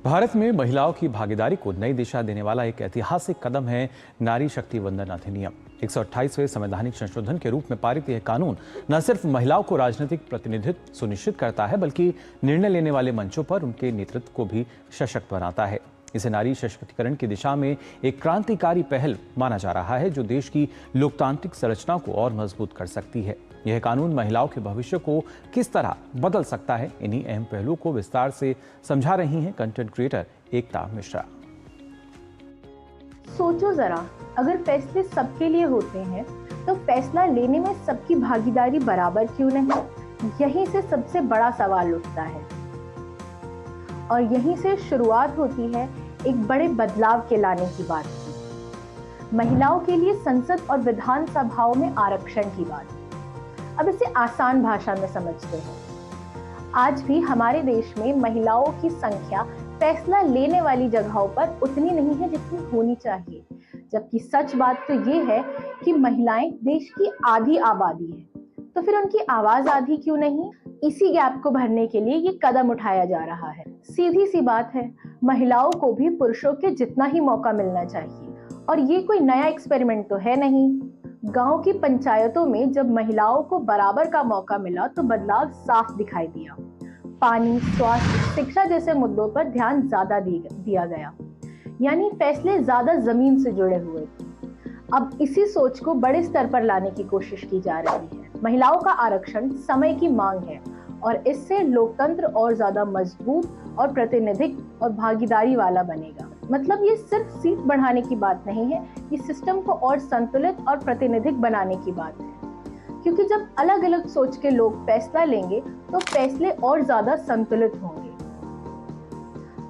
भारत में महिलाओं की भागीदारी को नई दिशा देने वाला एक ऐतिहासिक कदम है नारी शक्ति वंदन अधिनियम। 128वें संवैधानिक संशोधन के रूप में पारित यह कानून न सिर्फ महिलाओं को राजनीतिक प्रतिनिधित्व सुनिश्चित करता है, बल्कि निर्णय लेने वाले मंचों पर उनके नेतृत्व को भी सशक्त बनाता है। इसे नारी सशक्तिकरण की दिशा में एक क्रांतिकारी पहल माना जा रहा है, जो देश की लोकतांत्रिक संरचना को और मजबूत कर सकती है। यह कानून महिलाओं के भविष्य को किस तरह बदल सकता है, इन्हीं अहम पहलुओं को विस्तार से समझा रही हैं कंटेंट क्रिएटर एकता मिश्रा। सोचो जरा, अगर फैसले सबके लिए होते हैं तो फैसला लेने में सबकी भागीदारी बराबर क्यों नहीं? यहीं से सबसे बड़ा सवाल उठता है और यहीं से शुरुआत होती है एक बड़े बदलाव के लाने की बात की। महिलाओं के लिए संसद और विधान सभाओं में आरक्षण की बात। अब इसे आसान भाषा में समझते हैं। आज भी हमारे देश में महिलाओं की संख्या फैसला लेने वाली जगहों पर उतनी नहीं है जितनी होनी चाहिए, जबकि सच बात तो ये है कि महिलाएं देश की आधी आबादी है। तो फिर उनकी आवाज आधी क्यों नहीं? इसी गैप को भरने के लिए ये कदम उठाया जा रहा है। सीधी सी बात है, महिलाओं को भी पुरुषों के जितना ही मौका मिलना चाहिए। और ये कोई नया एक्सपेरिमेंट तो है नहीं। गांव की पंचायतों में जब महिलाओं को बराबर का मौका मिला तो बदलाव साफ दिखाई दिया। पानी, स्वास्थ्य, शिक्षा जैसे मुद्दों पर ध्यान ज्यादा दिया गया, यानी फैसले ज्यादा जमीन से जुड़े हुए थे। अब इसी सोच को बड़े स्तर पर लाने की कोशिश की जा रही है। महिलाओं का आरक्षण समय की मांग है और इससे लोकतंत्र और ज्यादा मजबूत और प्रातिनिधिक और भागीदारी वाला बनेगा। मतलब ये सिर्फ सीट बढ़ाने की बात नहीं है, ये सिस्टम को और संतुलित और प्रातिनिधिक बनाने की बात है। क्योंकि जब अलग अलग सोच के लोग फैसला लेंगे तो फैसले और ज्यादा संतुलित होंगे।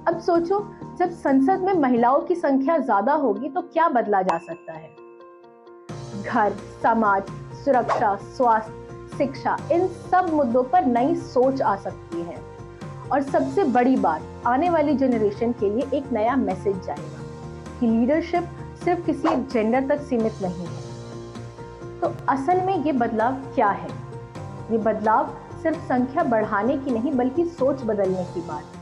अब सोचो, जब संसद में महिलाओं की संख्या ज्यादा होगी तो क्या बदला जा सकता है? घर, समाज, सुरक्षा, स्वास्थ्य, शिक्षा, इन सब मुद्दों पर नई सोच आ सकती है। और सबसे बड़ी बात, आने वाली जनरेशन के लिए एक नया मैसेज जाएगा कि लीडरशिप सिर्फ किसी एक जेंडर तक सीमित नहीं है। तो असल में ये बदलाव क्या है? ये बदलाव सिर्फ संख्या बढ़ाने की नहीं, बल्कि सोच बदलने की बात है।